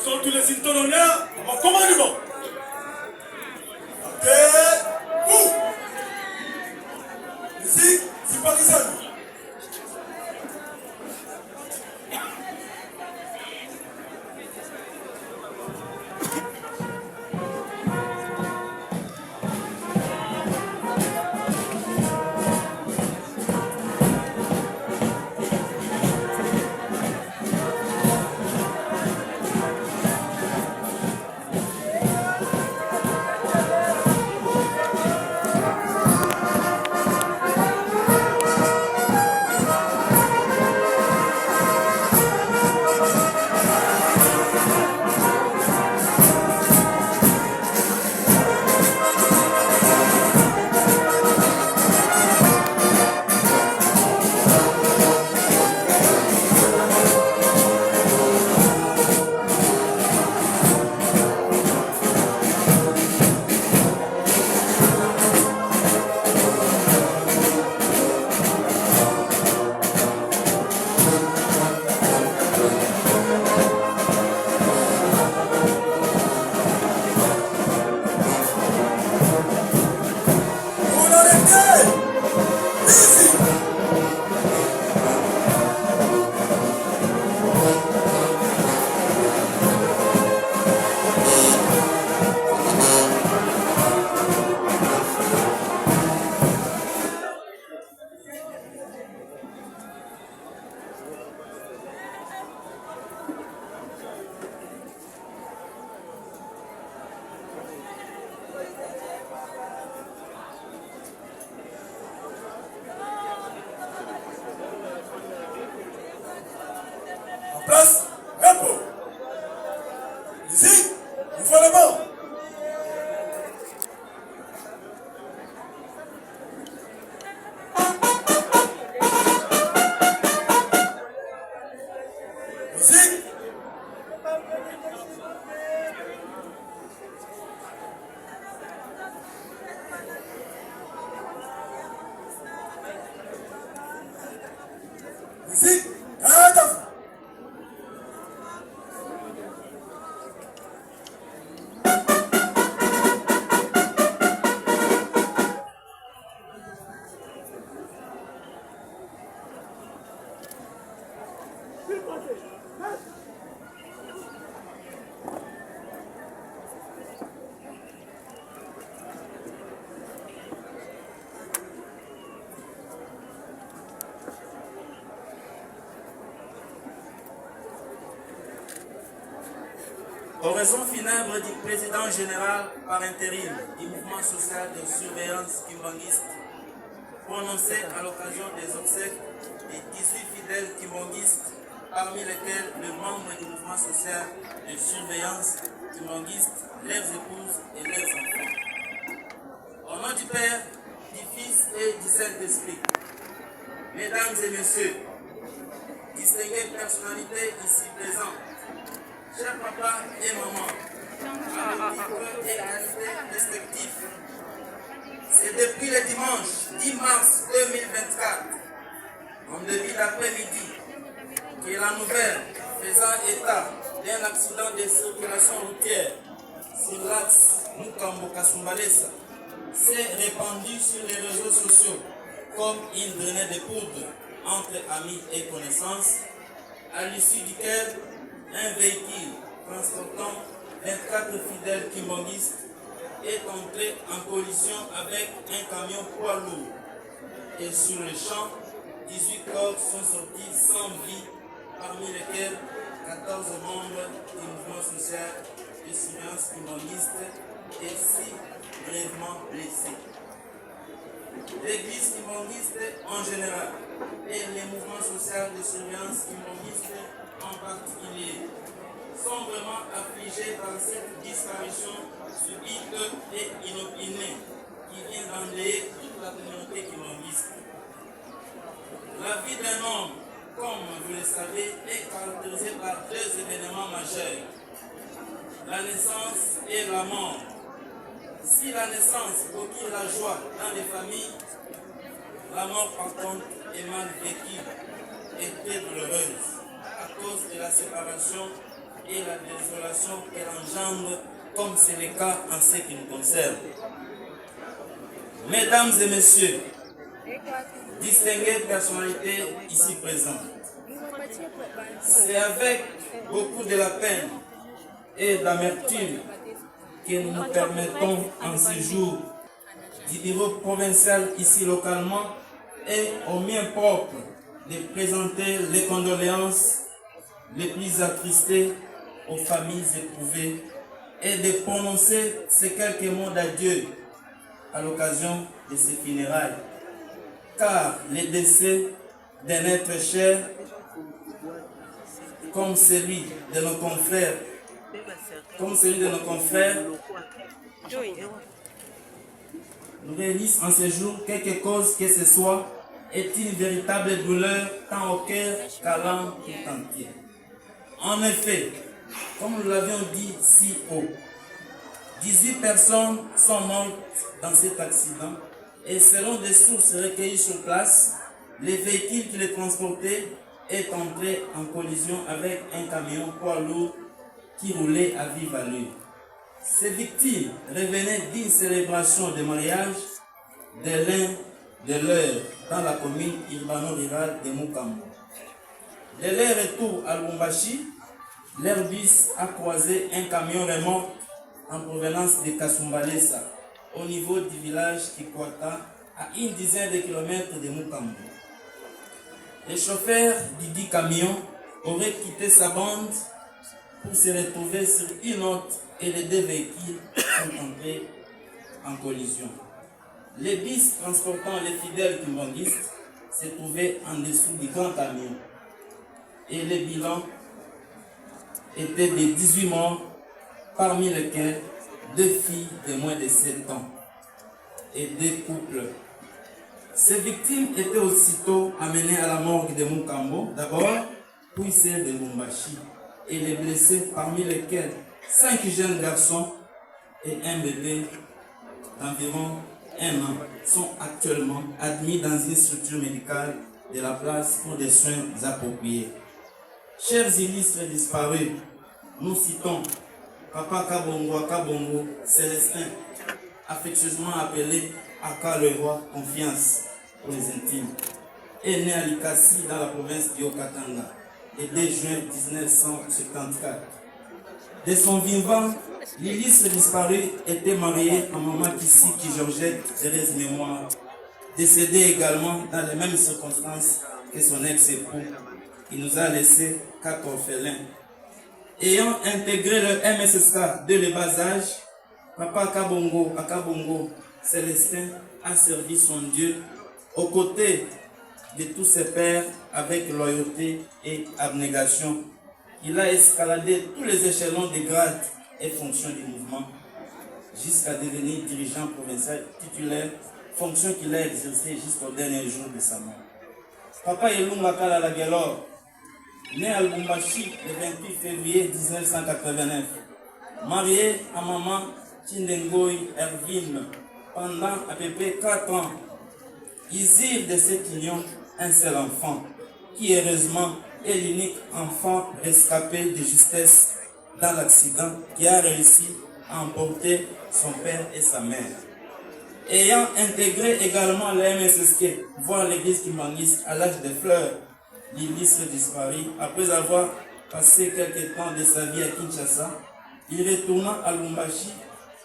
sont tous les intolérants à mon commandement. Vous musique, c'est pas ça. Place, repos. Ici, il faut le mot. Musique. Musique. Attention. Oraison funèbre du président général par intérim du mouvement social de surveillance kimbangiste, prononcée à l'occasion des obsèques des 18 fidèles kimbongistes, parmi lesquels le membre du mouvement social de surveillance kimbangiste, leurs épouses et leurs enfants. Au nom du Père, du Fils et du Saint-Esprit, Mesdames et Messieurs, distinguées personnalités ici présentes, chers papas et mamans, à titre et qualité respectifs, c'est depuis le dimanche 10 mars 2024, en début d'après-midi, que la nouvelle faisant état d'un accident de circulation routière sur l'axe Mukambo-Kasumbalesa s'est répandue sur les réseaux sociaux comme une grenade de poudre entre amis et connaissances, à l'issue duquel un véhicule transportant 24 fidèles kimbongistes est entré en collision avec un camion poids lourd. Et sur le champ, 18 corps sont sortis sans vie, parmi lesquels 14 membres du mouvement social de surveillance kimbongiste et 6 grièvement blessés. L'église kimbongiste en général et les mouvements sociaux de surveillance kimbongiste en particulier sont vraiment affligés par cette disparition subite et inopinée qui vient d'enlayer toute la communauté kimbongiste. La vie d'un homme, comme vous le savez, est caractérisée par deux événements majeurs, la naissance et la mort. Si la naissance procure la joie dans les familles, la mort par contre est mal vécue et très douloureuse à cause de la séparation et la désolation qu'elle engendre, comme c'est le cas en ce qui nous concerne. Mesdames et messieurs, distinguées personnalités ici présentes, c'est avec beaucoup de la peine et d'amertume que nous nous permettons en ce jour du bureau provincial ici localement et au mien propre de présenter les condoléances les plus attristées aux familles éprouvées et de prononcer ces quelques mots d'adieu à l'occasion de ces funérailles. Car les décès d'un être cher, comme celui de nos confrères, nous réunissent en ce jour quelque cause que ce soit, est une véritable douleur tant au cœur qu'à l'âme tout entier. En effet, comme nous l'avions dit si haut, 18 personnes sont mortes dans cet accident et selon des sources recueillies sur place, le véhicule qui les transportait est entré en collision avec un camion poids lourd qui roulait à vive allure. Ces victimes revenaient d'une célébration de mariage de l'un de leurs dans la commune urbano-rurale de Mukambo. De leur retour à Lubumbashi, leur bus a croisé un camion remorque en provenance de Kasumbalesa, au niveau du village Kikwata, à une dizaine de kilomètres de Mukambo. Le chauffeur du dit camion aurait quitté sa bande pour se retrouver sur une autre et les deux véhicules sont entrés en collision. Les bus transportant les fidèles kimbanguistes se trouvaient en dessous du grand camion et le bilan était de 18 morts, parmi lesquels 2 filles de moins de 7 ans et 2 couples. Ces victimes étaient aussitôt amenées à la morgue de Mukambo, d'abord, puis celle de Lubumbashi, et les blessés, parmi lesquels 5 jeunes garçons et un bébé d'environ 1 an, sont actuellement admis dans une structure médicale de la place pour des soins appropriés. Chers illustres disparus, nous citons Papa Kabongo Célestin, affectueusement appelé Aka le roi Confiance pour les intimes, est né à Likasi dans la province du Haut-Katanga le 2 juin 1974. De son vivant, l'illustre disparu était marié à maman Kissiki Georgette Thérèse Mémoire, décédée également dans les mêmes circonstances que son ex-époux, qui nous a laissé 4 orphelins. Ayant intégré le MSSK dès le bas âge, Papa Akabongo Célestin a servi son Dieu aux côtés de tous ses pères avec loyauté et abnégation. Il a escaladé tous les échelons des grades et fonctions du mouvement jusqu'à devenir dirigeant provincial titulaire, fonction qu'il a exercée jusqu'au dernier jour de sa mort. Papa Elunga Kalala Gelor, né à Lubumbashi le 28 février 1989, marié à maman Chindengoy Ervine pendant à peu près 4 ans. Isir de cette union un seul enfant, qui heureusement est l'unique enfant rescapé de justesse dans l'accident qui a réussi à emporter son père et sa mère. Ayant intégré également la MSSK, voire l'église kimbanguiste à l'âge des fleurs, l'illustre disparu, après avoir passé quelques temps de sa vie à Kinshasa, il retourna à Lubumbashi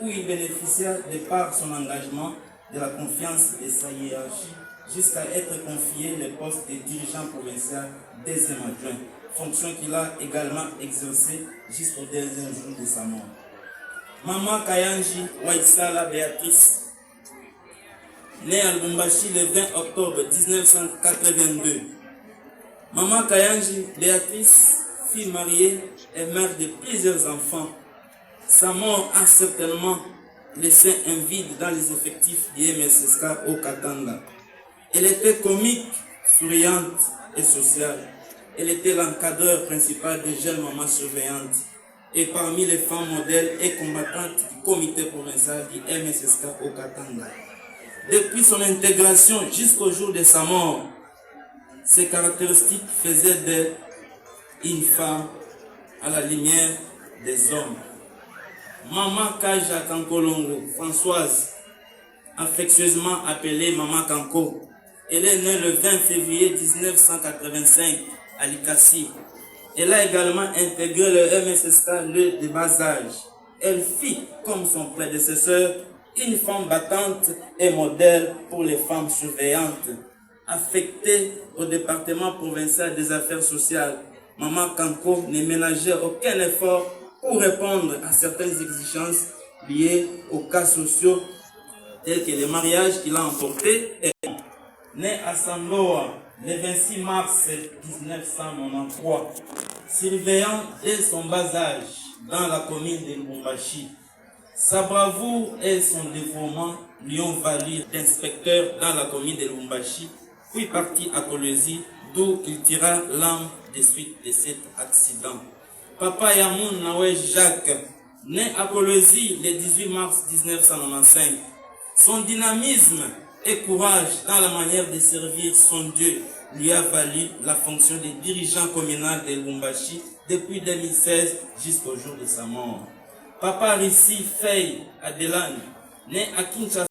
où il bénéficia de par son engagement de la confiance de sa hiérarchie jusqu'à être confié le poste de dirigeant provincial deuxième adjoint, fonction qu'il a également exercée jusqu'au dernier jour de sa mort. Maman Kayanji Waitsala Béatrice, née à Lubumbashi le 20 octobre 1982. Maman Kayanji Béatrice, fille mariée et mère de plusieurs enfants. Sa mort a certainement laissé un vide dans les effectifs du MSSK au Katanga. Elle était comique, souriante et sociale. Elle était l'encadreur principal des jeunes mamans surveillantes et parmi les femmes modèles et combattantes du comité provincial du MSSK au Katanga. Depuis son intégration jusqu'au jour de sa mort, ses caractéristiques faisaient d'elle une femme à la lumière des hommes. Maman Kaja Kankolongo, Françoise, affectueusement appelée Maman Kanko. Elle est née le 20 février 1985 à Likassi. Elle a également intégré le MSSK de bas âge. Elle fit, comme son prédécesseur, une femme battante et modèle pour les femmes surveillantes. Affectée au département provincial des affaires sociales, Maman Kanko ne ménageait aucun effort pour répondre à certaines exigences liées aux cas sociaux tels que les mariages qu'il a emportés. Né à Sanloa le 26 mars 1993, surveillant dès son bas âge dans la commune de Lubumbashi. Sa bravoure et son dévouement lui ont valu d'inspecteur dans la commune de Lubumbashi, puis parti à Kolwezi, d'où il tira l'âme des suites de cet accident. Papa Yamoun Nawe Jacques, né à Kolwezi le 18 mars 1995, son dynamisme et courage dans la manière de servir son Dieu lui a valu la fonction de dirigeant communal de Lubumbashi depuis 2016 jusqu'au jour de sa mort. Papa Rissi Faye Adelane, né à Kinshasa,